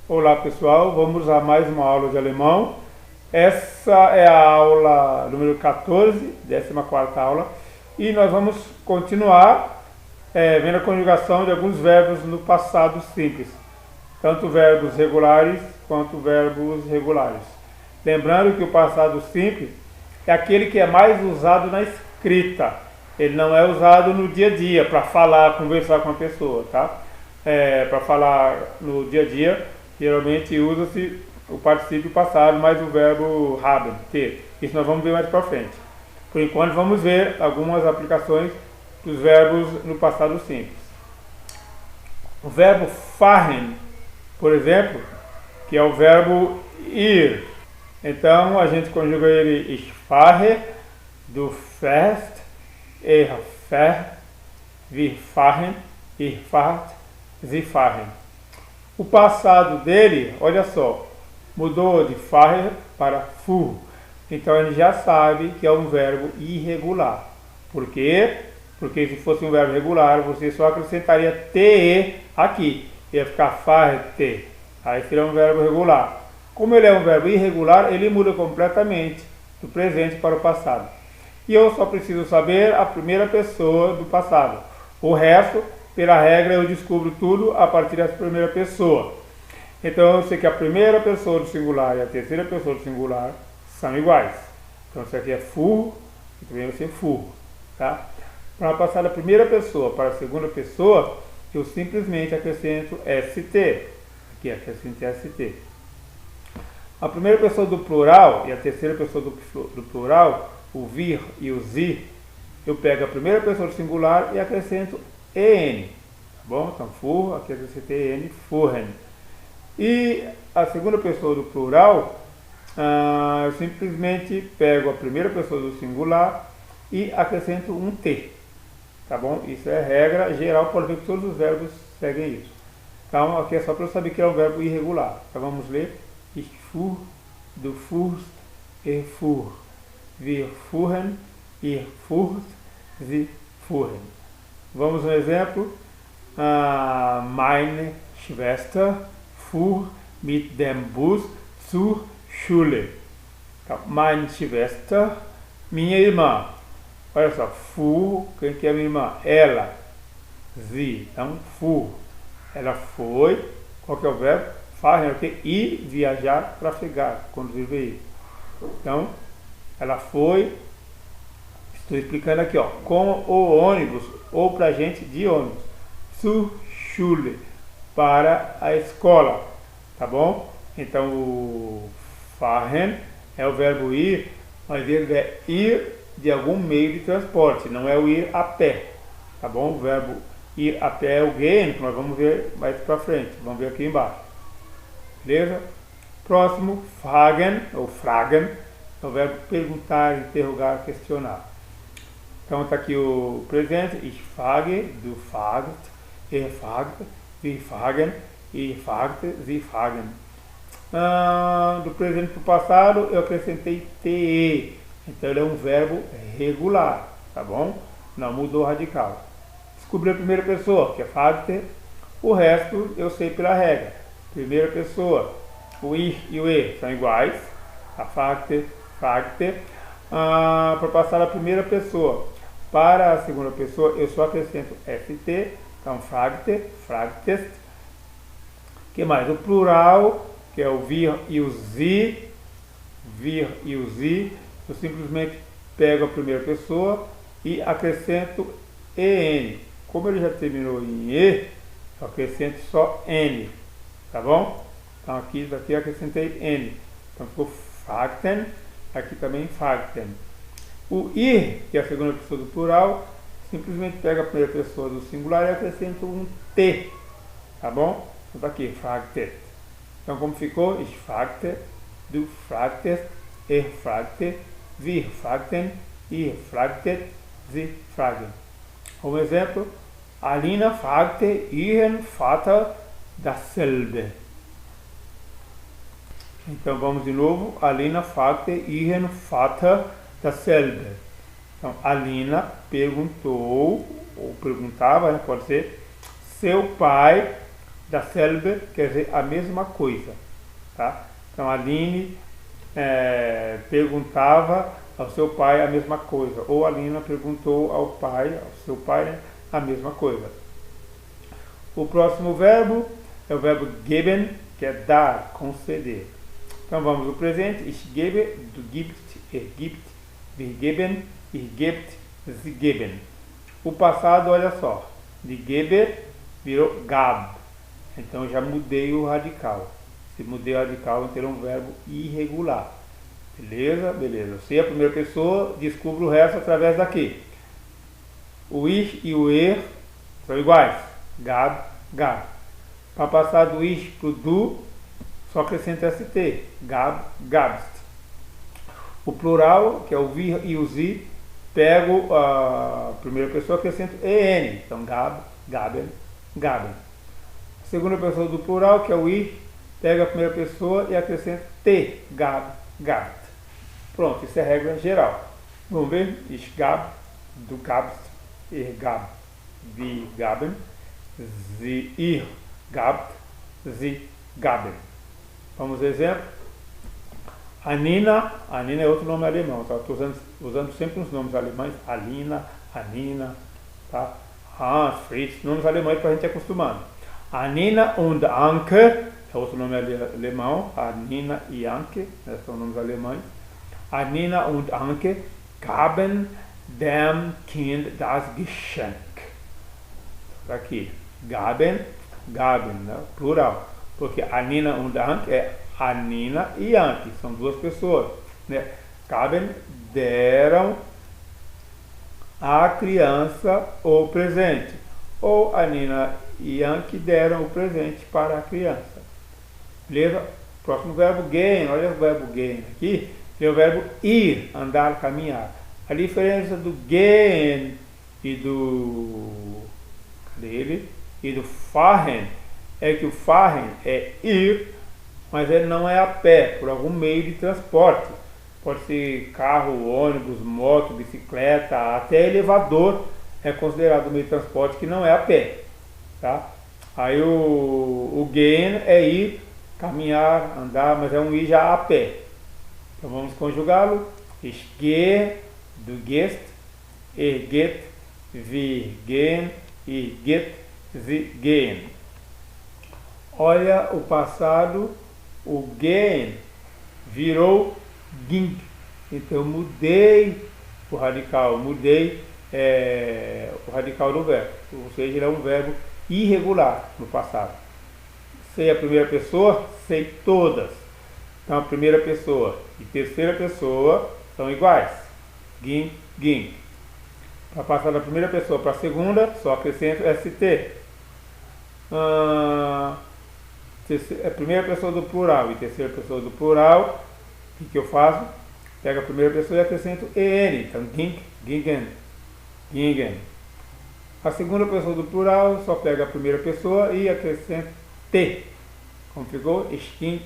Olá pessoal, vamos a mais uma aula de alemão. Essa é a aula número 14, 14ª aula, e nós vamos continuar vendo a conjugação de alguns verbos no passado simples, tanto verbos regulares quanto verbos regulares. Lembrando que o passado simples é aquele que é mais usado na escrita, ele não é usado no dia a dia para falar, conversar com a pessoa, tá? Para falar no dia a dia, geralmente usa-se o particípio passado mais o verbo haben, ter. Isso nós vamos ver mais para frente. Por enquanto vamos ver algumas aplicações dos verbos no passado simples. O verbo fahren, por exemplo, que é o verbo ir. Então a gente conjuga ele ich fahre, du fährst, er fährt, wir fahren, ihr fahrt, sie fahren. O passado dele, olha só, mudou de fahren para fuhr. Então ele já sabe que é um verbo irregular. Por quê? Porque se fosse um verbo regular, você só acrescentaria te aqui. Ia ficar fahre-te. Aí seria um verbo regular. Como ele é um verbo irregular, ele muda completamente do presente para o passado. E eu só preciso saber a primeira pessoa do passado. O resto, pela regra, eu descubro tudo a partir da primeira pessoa. Então eu sei que a primeira pessoa do singular e a terceira pessoa do singular são iguais. Então isso aqui é fuhr, e também vai ser fuhr. Tá? Para passar da primeira pessoa para a segunda pessoa, eu simplesmente acrescento ST. Aqui acrescento ST. A primeira pessoa do plural e a terceira pessoa do plural, o wir e o sie, eu pego a primeira pessoa do singular e acrescento EN. Tá bom? Então, fuhr, aqui acrescentei EN, fuhren. E a segunda pessoa do plural, eu simplesmente pego a primeira pessoa do singular e acrescento um T. Tá bom? Isso é regra geral, pode ver que todos os verbos seguem isso. Então, aqui é só para eu saber que é um verbo irregular. Então, vamos ler. Ich fuhr, du fuhrst, er fuhr. Wir fuhren, ihr fuhrt, sie fuhren. Vamos no exemplo. Meine Schwester fuhr mit dem Bus zur Schule. Então, meine Schwester, minha irmã. Olha só, fuhr, quem que é minha irmã? Ela. Sie. Então, fuhr. Ela foi. Qual que é o verbo? Fahren, é ir, viajar, trafegar, conduzir veículo. Então, ela foi, estou explicando aqui, ó, com o ônibus, ou para gente de ônibus, zur Schule, para a escola, tá bom? Então, o fahren é o verbo ir, mas ele é ir de algum meio de transporte, não é o ir a pé, tá bom? O verbo ir a pé é o gehen, que nós vamos ver mais para frente, vamos ver aqui embaixo. Beleza? Próximo, fragen, ou fragen, é o verbo perguntar, interrogar, questionar. Então está aqui o presente, ich frage, du fragst, er fragt, wir fragen, ihr fragt, sie fragen. Do presente para o passado eu acrescentei te, então ele é um verbo regular, tá bom? Não mudou radical. Descobri a primeira pessoa, que é fragte, o resto eu sei pela regra. Primeira pessoa, o ich e o e são iguais, a fragte, fragte. Para passar a primeira pessoa para a segunda pessoa, eu só acrescento st, então fragte, fragtest. Que mais? O plural, que é o wir e o sie, eu simplesmente pego a primeira pessoa e acrescento en. Como ele já terminou em e, eu acrescento só n. Tá bom? Então aqui eu acrescentei n. Então ficou fragten, aqui também fragten. O ir, que é a segunda pessoa do plural, simplesmente pega a primeira pessoa do singular e acrescenta um t. Tá bom? Então tá aqui, fragtet. Então como ficou? Ich fragte, du fragtest, er fragte, wir fragten, ihr fragtet, sie fragen. Como exemplo, Alina fragte ihren Vater dasselbe. Então vamos de novo. Alina fragte ihren Vater dasselbe. Então Alina perguntou, ou perguntava, né, pode ser, seu pai dasselbe quer dizer a mesma coisa, tá? Então a Aline perguntava ao seu pai a mesma coisa, ou a Alina perguntou ao seu pai, né, a mesma coisa. O próximo verbo é o verbo geben, que é dar, conceder. Então vamos ao presente. Ich gebe, du gibst, gibt, wir geben, ihr gebt, sie geben. O passado, olha só, de gebe virou gab. Então já mudei o radical. Se mudei o radical, então é um verbo irregular. Beleza? Beleza. Se é a primeira pessoa, descubro o resto através daqui. O ich e o er são iguais. Gab, gab. Para passar do ich para o du, só acrescenta st. Gab, gabst. O plural, que é o wir e o sie, pego a primeira pessoa, acrescento en. Então gab, gaben, gaben. A segunda pessoa do plural, que é o ich, pega a primeira pessoa e acrescento t. Gab, gabt. Pronto, isso é a regra geral. Vamos ver? Ich gab, du gabst, ihr gab, wir gaben, ihr gabt, sie gaben. Vamos ao exemplo. Anina é outro nome alemão, tá? Estou usando sempre os nomes alemães. Alina, Anina, tá? Hans, Fritz, nomes alemães para a gente acostumar. Anina und Anke é outro nome alemão. Anina e Anke, né, são nomes alemães. Anina und Anke gaben dem Kind das Geschenk. Aqui, gaben, né, plural. Porque Anina und Anke é Anina e Anke, são duas pessoas, né? Gaben, deram à criança o presente. Ou Anina e Anke deram o presente para a criança. Beleza? Próximo verbo, gehen. Olha o verbo gehen aqui. É o verbo ir, andar, caminhar. A diferença do gehen e do... Cadê ele? E do fahren é que o fahren é ir, mas ele não é a pé, por algum meio de transporte. Pode ser carro, ônibus, moto, bicicleta, até elevador é considerado um meio de transporte que não é a pé. Tá? Aí o gehen é ir, caminhar, andar, mas é um ir já a pé. Então vamos conjugá-lo. Ich gehe, du gehst, geht, wir gehen, ihr geht, sie gehen. Olha o passado, o gehen virou ging. Então eu mudei o radical, o radical do verbo. Ou seja, ele é um verbo irregular no passado. Sei a primeira pessoa, sei todas. Então a primeira pessoa e terceira pessoa são iguais. Ging, ging. Para passar da primeira pessoa para a segunda, só acrescento st. A primeira pessoa do plural e terceira pessoa do plural, o que eu faço? Pego a primeira pessoa e acrescento en. Então ging, gingen, gingen. A segunda pessoa do plural só pega a primeira pessoa e acrescento t. Como ficou? Ich ging,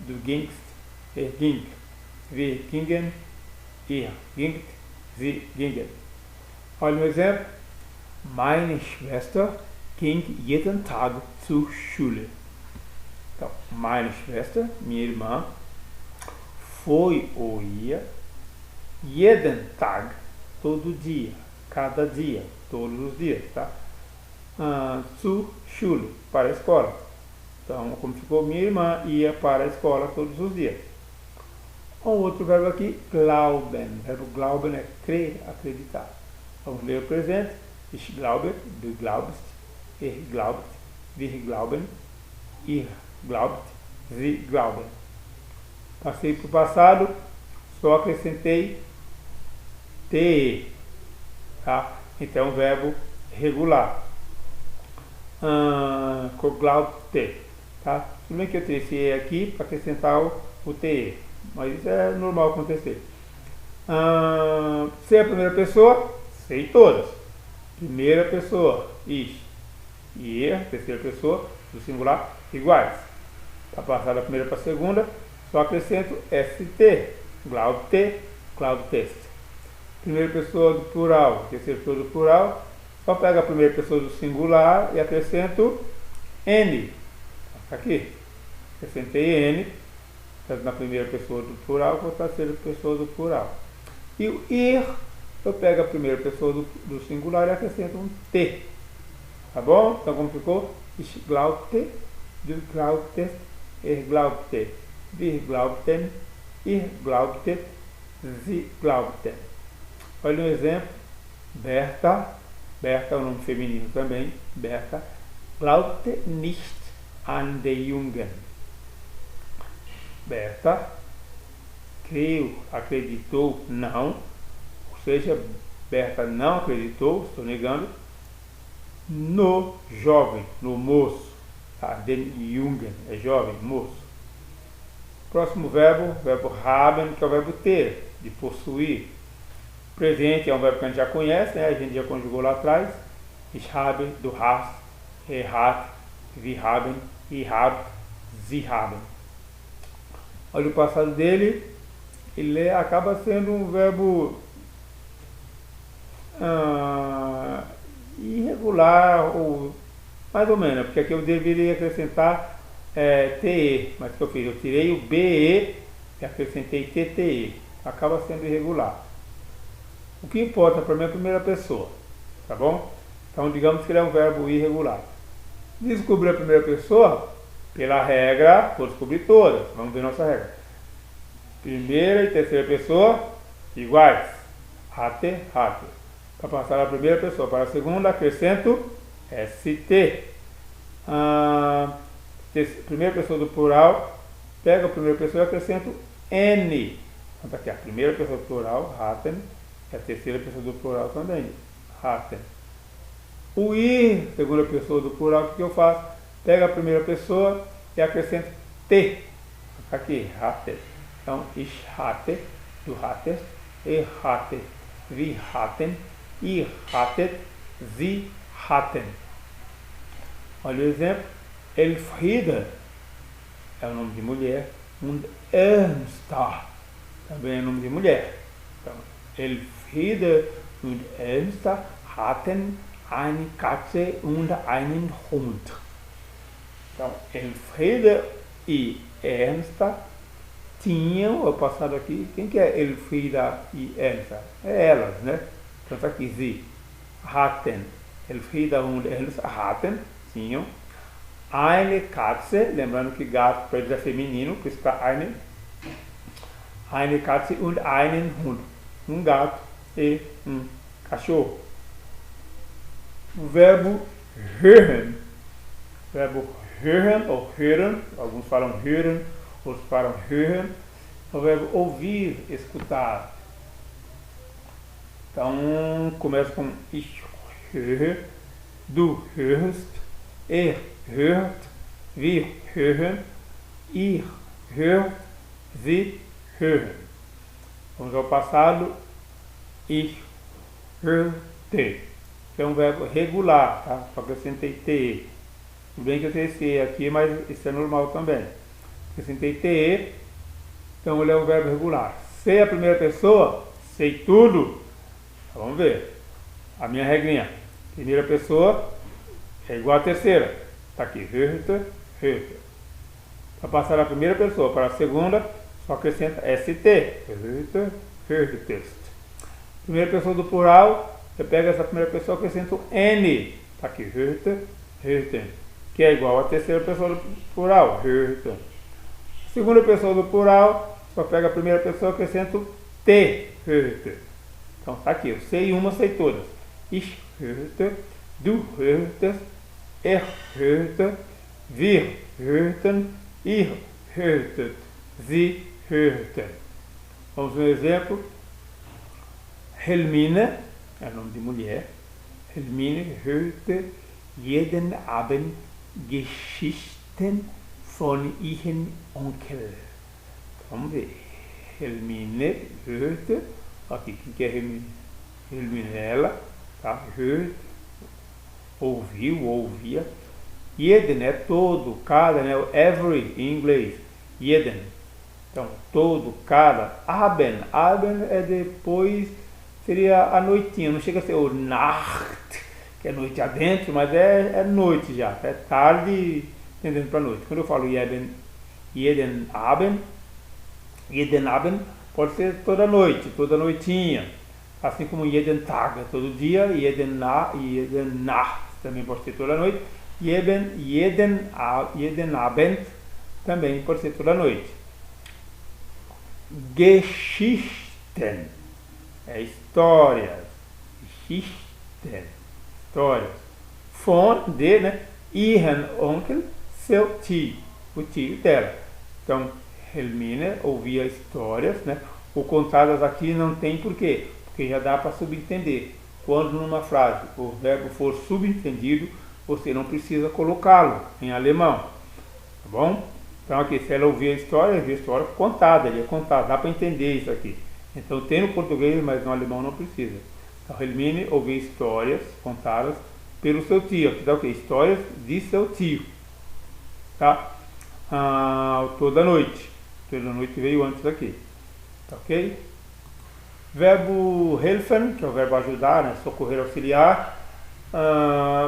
du gingst, er ging, wir gingen, ihr gingt, sie gingen. Olha um exemplo. Meine Schwester ging jeden Tag zur Schule. Então, meine Schwester, minha irmã, foi ou ia, jeden Tag, todo dia, cada dia, todos os dias, tá? Zur Schule, para a escola. Então, como ficou, minha irmã ia para a escola todos os dias. Um outro verbo aqui, glauben. O verbo glauben é crer, acreditar. Vamos ler o presente. Ich glaube, du glaubst, er glaubt, wir glauben, ihr glaubt, sie glauben. Passei para o passado, só acrescentei te. Tá? Então, verbo regular. Glaubte. Tá? Tudo bem que eu tenho esse e aqui para acrescentar o te. Mas isso é normal acontecer. Se é a primeira pessoa, sei todas. Primeira pessoa, ich. E er, terceira pessoa, do singular, iguais. Para passar da primeira para a segunda, só acrescento st. Glaubte, glaubtest. Primeira pessoa do plural, terceira pessoa do plural, só pego a primeira pessoa do singular e acrescento N. Aqui. Acrescentei N, tanto na primeira pessoa do plural quanto na terceira pessoa do plural. E o ir, eu pego a primeira pessoa do singular e acrescento um T. Tá bom? Então como ficou? Ich glaubte, du glaubtest, glaubte, wir glaubten, ihr glaubtet, sie glaubten. Olha um exemplo. Berta, Berta é um nome feminino também, Berta, glaubte nicht an den Jungen. Berta, creu, acreditou, não, ou seja, Berta não acreditou, estou negando, no jovem, no moço, tá? Den Jungen, é jovem, moço. Próximo verbo, verbo haben, que é o verbo ter, de possuir. Presente é um verbo que a gente já conhece, né? A gente já conjugou lá atrás. Ich habe, du hast, er hat, wir haben, ihr habt, sie haben. Olha o passado dele, ele acaba sendo um verbo irregular, ou mais ou menos, porque aqui eu deveria acrescentar TE, mas o que eu fiz? Eu tirei o BE e acrescentei TTE, acaba sendo irregular. O que importa para mim é a primeira pessoa, tá bom? Então digamos que ele é um verbo irregular. Descobrir a primeira pessoa, pela regra, vou descobrir todas. Vamos ver nossa regra. Primeira e terceira pessoa iguais. Hatte, hatte. Para passar a primeira pessoa para a segunda, acrescento ST. Primeira pessoa do plural, pega a primeira pessoa e acrescento N. Então tá aqui, a primeira pessoa do plural, hatten, e a terceira pessoa do plural também, hatten. O ir, segunda pessoa do plural, o que eu faço? Pega a primeira pessoa e acrescento T. Aqui, hatte. Então, ich hatte, du hattest, er hatte, wir hatten, ihr hattet, sie hatten. Olha o exemplo. Elfriede é o nome de mulher. Und Ernsta também é nome de mulher. Então, Elfriede und Ernsta hatten eine Katze und einen Hund. Então, Elfriede e Ernsta tinham, eu passado aqui, quem que é Elfriede e Ernsta? É elas, né? Então tá aqui, sie hatten, Elfriede und Ernsta hatten, tinham, eine Katze, lembrando que gato para eles é feminino, por isso está eine Katze und einen Hund, um gato e um cachorro. O verbo hören, ou hören, alguns falam hören, outros falam hören, é o verbo ouvir, escutar. Então, começa com ich höre, du hörst, er hört, wir hören, ihr hört, sie hören. Vamos ao passado, ich hörte, que é um verbo regular, tá? Só que eu acrescentei TE. Tudo bem que eu tenho esse E aqui, mas isso é normal também. Acrescentei TE, então ele é um verbo regular. Sei a primeira pessoa, sei tudo. Então, vamos ver. A minha regrinha. Primeira pessoa é igual à terceira. Está aqui, hörte, hörte. Para passar a primeira pessoa para a segunda, só acrescenta ST. Hörte, hörtest. Primeira pessoa do plural, eu pego essa primeira pessoa e acrescento N. Está aqui, hörte, hörten. Que é igual à terceira pessoa do plural, hörten. Segunda pessoa do plural, só pego a primeira pessoa e acrescento T, hörte. Então está aqui, eu sei uma, sei todas. Ich hörte, du hörtest, er hörte, wir hörten, ihr hörtet, sie hörten. Vamos ver um exemplo. Helmine, é o nome de mulher. Helmine hörte jeden Abend Geschichten von ihrem Onkel. Vamos ver. Helmine hörte, aqui, quem que é Helmine? Helmine, ela, tá? Hörte, ouviu, ouvia. Jeden é todo, cada, né? Every em inglês. Jeden. Então, todo, cada. Abend. Abend é depois, seria a noitinha, não chega a ser o Nacht, que é noite adentro, mas é noite já, é tarde tendendo para noite. Quando eu falo jeden Abend pode ser toda noite, toda noitinha. Assim como jeden Tag é todo dia, jeden Nacht também pode ser toda noite. Jeden Abend também pode ser toda noite. Geschichten é histórias. Geschichten, histórias. Von de, né? Ihren Onkel, seu tio, o tio dela. Então, Helmine ouvia histórias, né? O contadas aqui não tem porquê, porque já dá para subentender. Quando numa frase o verbo for subentendido, você não precisa colocá-lo em alemão, tá bom? Então aqui, se ela ouvia história contada, ele é contado, dá para entender isso aqui. Então tem no português, mas no alemão não precisa. Então Helmine ouvia histórias contadas pelo seu tio, aqui dá o quê? Histórias de seu tio, tá? Toda noite veio antes aqui, tá ok? Verbo helfen, que é o verbo ajudar, né? Socorrer, auxiliar.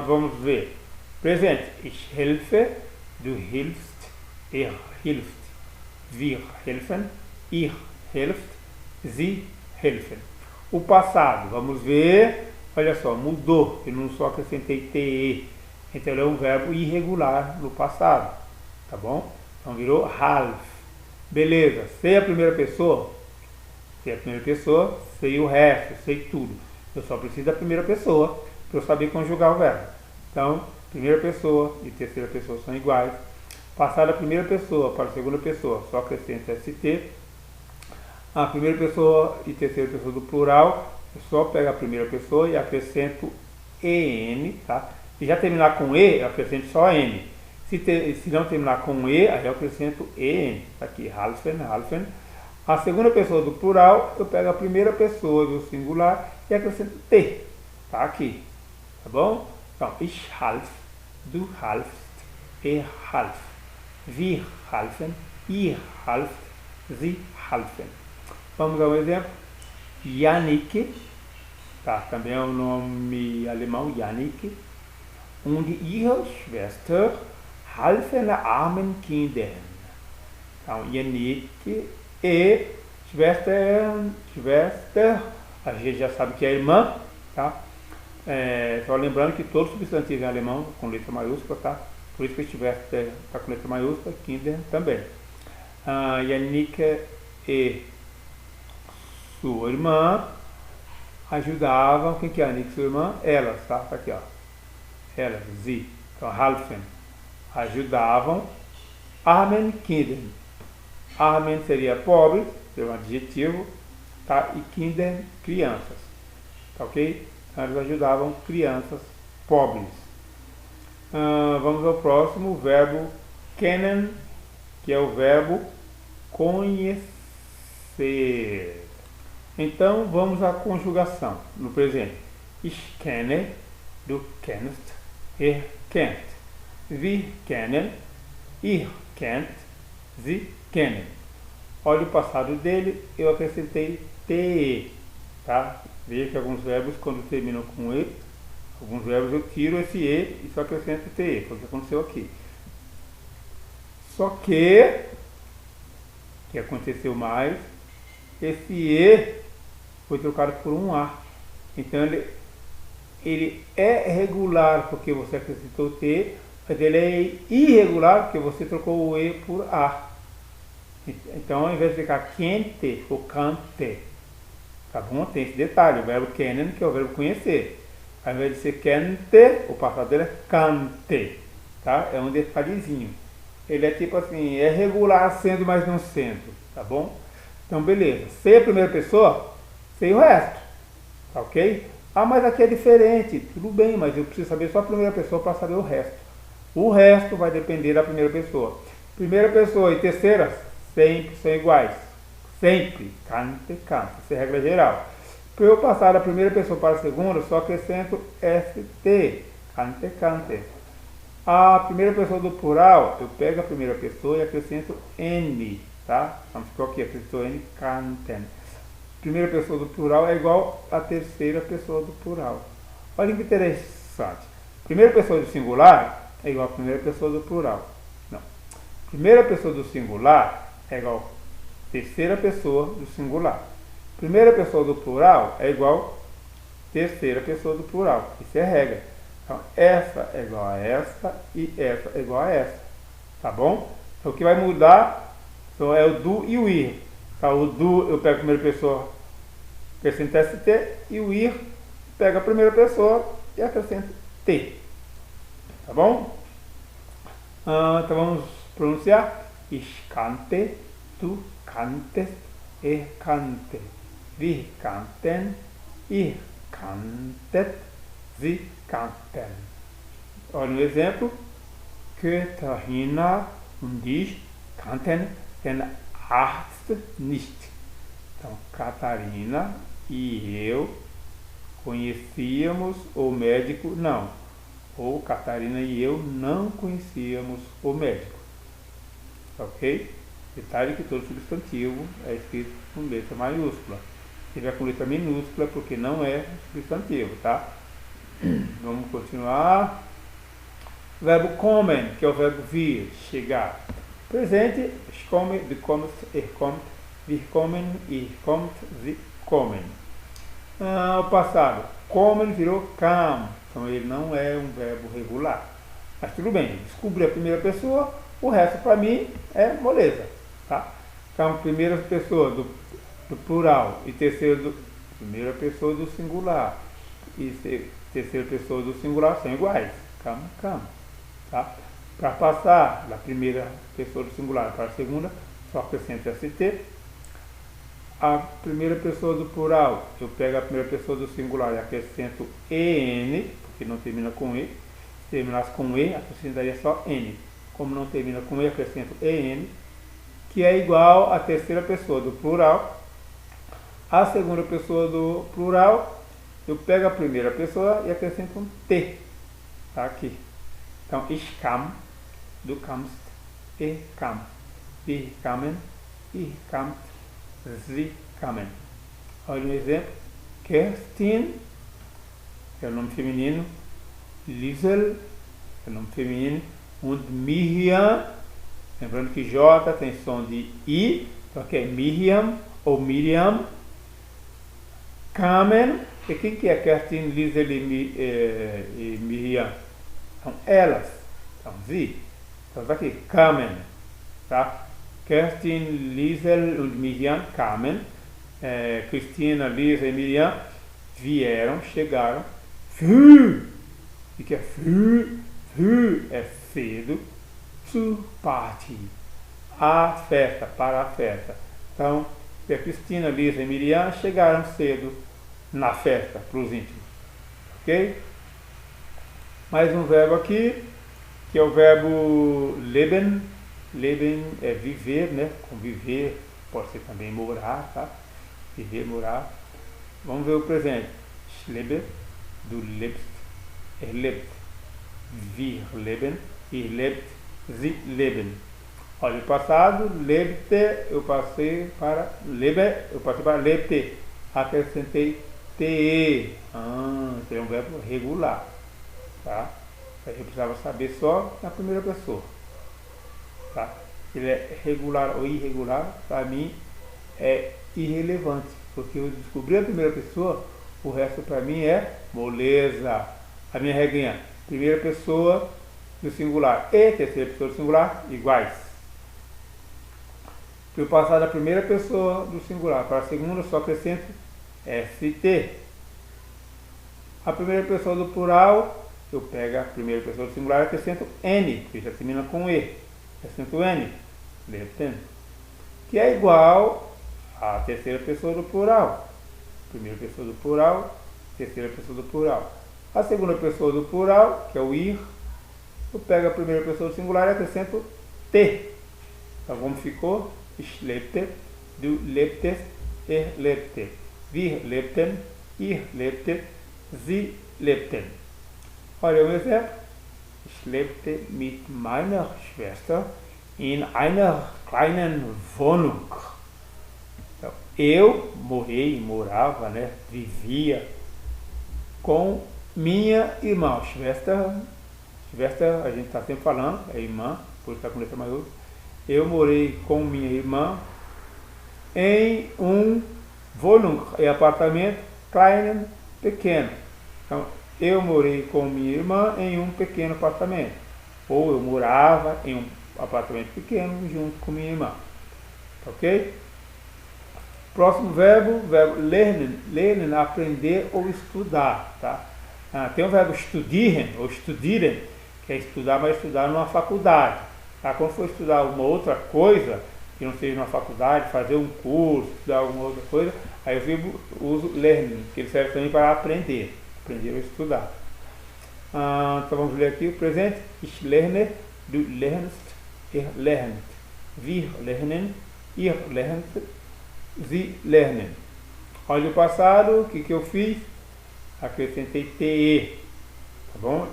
Vamos ver. Presente. Ich helfe, du hilfst, er hilft. Wir helfen, ihr helft, sie helfen. O passado, vamos ver. Olha só, mudou. Eu não só acrescentei te. Então ele é um verbo irregular no passado, tá bom? Então virou half. Beleza. Sei a primeira pessoa. Sei a primeira pessoa, sei o resto, sei tudo. Eu só preciso da primeira pessoa para eu saber conjugar o verbo. Então, primeira pessoa e terceira pessoa são iguais. Passar da primeira pessoa para a segunda pessoa, só acrescenta ST. A primeira pessoa e terceira pessoa do plural, eu só pego a primeira pessoa e acrescento EN, tá? Se já terminar com E, eu acrescento só N. Se não terminar com E, aí eu acrescento EN. Tá aqui, halfen, halfen. A segunda pessoa do plural, eu pego a primeira pessoa do singular e acrescento T. Tá aqui. Tá bom? Então, ich half, du halfst, er half, wir halfen, ihr halft, sie halfen. Vamos a um exemplo. Jannik, tá? Também é um nome alemão, Jannik. Und ihre Schwester halfen armen Kindern. Então, Jannik e Schwester, a gente já sabe que é irmã, tá? Só lembrando que todo substantivo em alemão com letra maiúscula, tá? Por isso que Schwester está com letra maiúscula, Kinder também. Jannik e sua irmã ajudavam, quem que é Jannik e sua irmã? Elas, tá? Tá aqui, ó. Elas, sie, então halfen, ajudavam armen Kindern. Armen seria pobre, seria um adjetivo, tá? E Kinder, crianças, tá ok? Então eles ajudavam crianças pobres. Vamos ao próximo, o verbo kennen, que é o verbo conhecer. Então vamos à conjugação no presente. Ich kenne, du kennst, er kennt. Wir kennen, ihr kennt, sie kennen. Olha o passado dele, eu acrescentei te, tá? Veja que alguns verbos, quando terminam com e, alguns verbos eu tiro esse e só acrescento te, foi o que aconteceu aqui. Só que aconteceu mais, esse e foi trocado por um a. Então ele é regular porque você acrescentou te, mas ele é irregular porque você trocou o e por a. Então, ao invés de ficar quente, ficou cante. Tá bom? Tem esse detalhe, o verbo kennen, que é o verbo conhecer. Ao invés de ser kente, o passado dele é cante. Tá? É um detalhezinho. Ele é tipo assim, é regular sendo, mas não sendo. Tá bom? Então, beleza. Sei a primeira pessoa, sei o resto. Tá ok? Mas aqui é diferente. Tudo bem, mas eu preciso saber só a primeira pessoa para saber o resto. O resto vai depender da primeira pessoa. Primeira pessoa e terceira sempre são iguais. Sempre. Cante, cante. Essa é a regra geral. Para eu passar da primeira pessoa para a segunda, só acrescento ST. Cante, cante. A primeira pessoa do plural, eu pego a primeira pessoa e acrescento N. Tá? Então ficou aqui, acrescentou N, canten. Primeira pessoa do plural é igual à terceira pessoa do plural. Olha que interessante. Primeira pessoa do singular é igual a primeira pessoa do plural. Não. Primeira pessoa do singular é igual a terceira pessoa do singular. Primeira pessoa do plural é igual a terceira pessoa do plural. Isso é regra. Então, essa é igual a essa e essa é igual a essa. Tá bom? Então, o que vai mudar é o do e o ir. Tá? O do eu pego a primeira pessoa, acrescento ST, e o ir pega a primeira pessoa e acrescento T. Tá bom? Então vamos pronunciar. Ich kannte, du kanntest, er kannte, wir kannten, ihr kanntet, sie kannten. Olha um exemplo. Katharina und ich kannten den Arzt nicht. Então, Catarina e eu conhecíamos o médico não. Ou Catarina e eu não conhecíamos o médico. Ok? Detalhe que todo substantivo é escrito com letra maiúscula. Se tiver com letra minúscula, porque não é substantivo, tá? Vamos continuar. Verbo kommen, que é o verbo vir, chegar. Presente, ich komme, du kommst, er kommt, wir kommen, ihr kommt, sie kommen. O passado, kommen virou kam, então ele não é um verbo regular. Mas tudo bem, descobri a primeira pessoa, o resto para mim é moleza, tá? Então, primeira pessoa do plural e primeira pessoa do singular e terceira pessoa do singular são iguais, kam, kam, tá? Para passar da primeira pessoa do singular para a segunda, só acrescento ST. A primeira pessoa do plural, eu pego a primeira pessoa do singular e acrescento EN, porque não termina com E. Se terminasse com E, acrescentaria só N. Como não termina com E, acrescento EN, que é igual à terceira pessoa do plural. A segunda pessoa do plural, eu pego a primeira pessoa e acrescento um T. Tá aqui. Então, ich kam, du kamst, er kam, wir kamen, ihr kamt, sie kamen. Olha um exemplo. Kerstin, que é o nome feminino. Liesel, que é o nome feminino. Und Miriam, lembrando que J tem som de I, então aqui é Miriam ou Miriam. Kamen, e quem que é Kerstin, Liesel e Miriam? São elas, são sie. Então aqui, kamen, tá? Kerstin, Liesel und Miriam kamen. Cristina, Lisa e Miriam vieram, chegaram. Früh. O que é früh? Früh é cedo. Zur Party. A festa, para a festa. Então, Cristina, Lisa e Miriam chegaram cedo na festa, para os íntimos. Ok? Mais um verbo aqui, que é o verbo leben. Leben é viver, né? Conviver, pode ser também morar, tá? Viver, morar. Vamos ver o presente. Ich lebe, du lebst, er lebt. Wir leben, ihr lebt, sie leben. Olha, o passado, lebte, eu passei para lebte. Acrescentei te. Esse é um verbo regular, tá? Eu precisava saber só na primeira pessoa. Tá? Ele é regular ou irregular, para mim é irrelevante, porque eu descobri a primeira pessoa, o resto para mim é moleza. A minha regrinha, primeira pessoa do singular e terceira pessoa do singular iguais. Para eu passar da primeira pessoa do singular para a segunda, só acrescento ST. A primeira pessoa do plural, eu pego a primeira pessoa do singular e acrescento N, que já termina com E. Acrescento N, lebten, que é igual à terceira pessoa do plural. Primeira pessoa do plural, terceira pessoa do plural. A segunda pessoa do plural, que é o ir, eu pego a primeira pessoa do singular e acrescento T. Então, como ficou? Ich lebte, du lebtest, er lebte. Wir lebten, ihr lebtet, sie lebten. Olha um exemplo. Ich lebte mit meiner Schwester in einer kleinen Wohnung. Então, eu morava, né, vivia com minha irmã. Schwester, a gente está sempre falando, é irmã, por estar com letra maiúscula. Eu morei com minha irmã em um Wohnung, é apartamento, kleinen, pequeno. Então, eu morei com minha irmã em um pequeno apartamento. Ou eu morava em um apartamento pequeno junto com minha irmã. Ok? Próximo verbo lernen. Lernen, aprender ou estudar. Tá? Tem o verbo studieren, ou studieren, que é estudar, mas estudar numa faculdade. Tá? Quando for estudar uma outra coisa, que não seja numa faculdade, fazer um curso, estudar alguma outra coisa, aí eu uso lernen, que ele serve também para aprender ou estudar. Então vamos ler aqui o presente. Ich lerne, du lernst, er lernt. Wir lernen, ihr lernt, sie lernen. Olha o passado, o que eu fiz? Acrescentei TE, tá bom?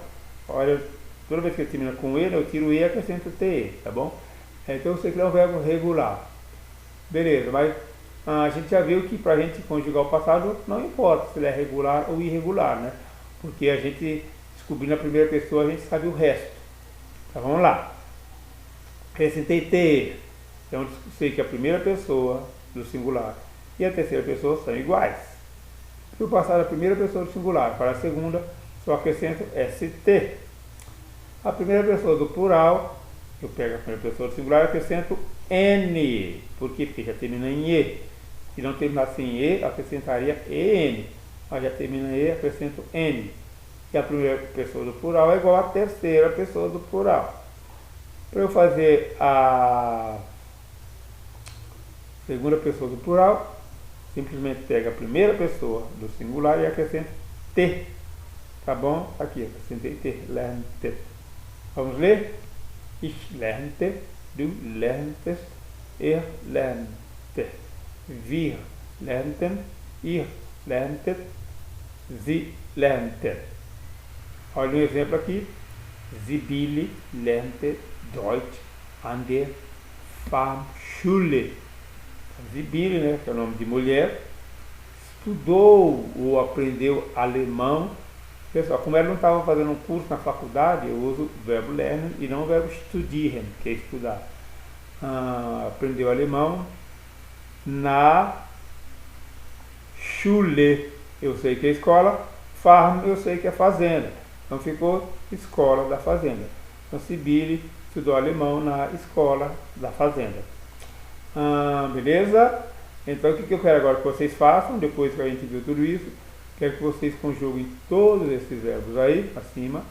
Olha, toda vez que eu termino com ele, eu tiro E e acrescento TE, tá bom? Então você quer um verbo regular. Beleza, mas a gente já viu que para a gente conjugar o passado não importa se ele é regular ou irregular, né? Porque a gente descobrindo a primeira pessoa, a gente sabe o resto. Então vamos lá. Acrescentei TE. Então eu sei que a primeira pessoa do singular e a terceira pessoa são iguais. Se eu passar da primeira pessoa do singular para a segunda, só acrescento ST. A primeira pessoa do plural, eu pego a primeira pessoa do singular e acrescento N. Por quê? Porque já termina em E. Se não terminasse em E, acrescentaria EN. Mas já termina em E, acrescento N. E a primeira pessoa do plural é igual à terceira pessoa do plural. Para eu fazer a segunda pessoa do plural, simplesmente pega a primeira pessoa do singular e acrescenta T. Tá bom? Aqui, acrescentei T. Lernte. Vamos ler? Ich lernte, du lerntest, er lernte. Wir lernten, ihr lerntet, sie lernten. Olha um exemplo aqui. Sibylle lernte Deutsch an der Fachschule. Sibylle, né, que é o nome de mulher, estudou ou aprendeu alemão. Pessoal, como ela não estava fazendo um curso na faculdade, eu uso o verbo lernen e não o verbo studieren, que é estudar. Aprendeu alemão na Schule, eu sei que é escola, Farm, eu sei que é fazenda. Então ficou escola da fazenda. Então Sibylle estudou alemão na escola da fazenda. Beleza? Então o que eu quero agora que vocês façam, depois que a gente viu tudo isso, quero que vocês conjuguem todos esses verbos aí, acima,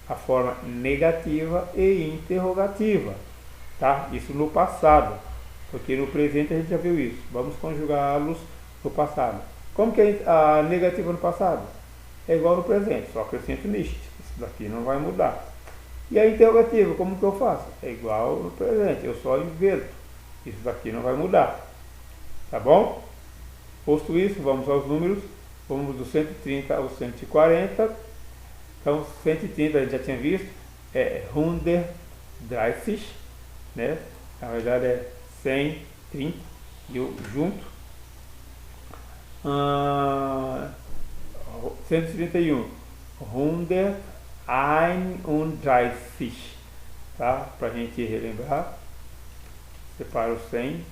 a forma negativa e interrogativa, tá? Isso no passado, porque no presente a gente já viu isso. Vamos conjugá-los no passado. Como que é a negativa no passado? É igual no presente, só acrescento nicht. Isso daqui não vai mudar. E a interrogativa, como que eu faço? É igual no presente, eu só inverto. Isso daqui não vai mudar. Tá bom? Posto isso, vamos aos números. Vamos do 130 ao 140. Então, 130 a gente já tinha visto. É 130, né? Na verdade é 130. E eu junto. 131. 131. Tá? Pra gente relembrar. Separo o 100,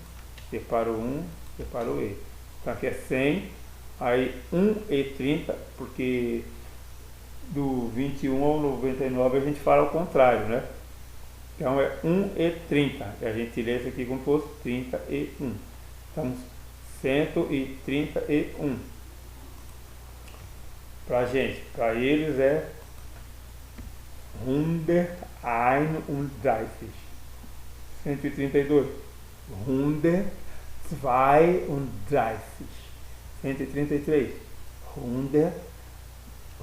separo o 1, separo o E. Então aqui é 100, aí 1 e 30, porque do 21 ao 99 a gente fala ao contrário, né? Então é 1 e 30, e a gente lê isso aqui como fosse 31. Então 131. Pra gente, pra eles é 131. 132. 132. 133. 134.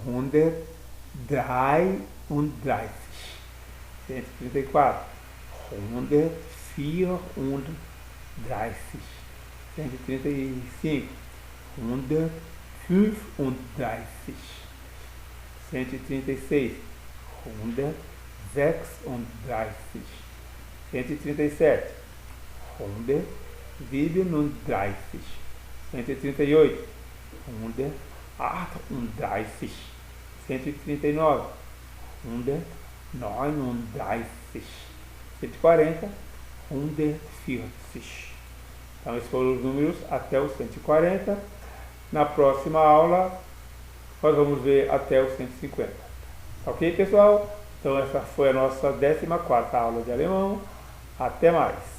134. 134. 135. 135. 136. 136. 137. 137. 138. 138. 139. 139. 140. 140. Então esses foram os números até o 140. Na próxima aula nós vamos ver até o 150. Ok, pessoal? Então essa foi a nossa 14ª aula de alemão. Até mais!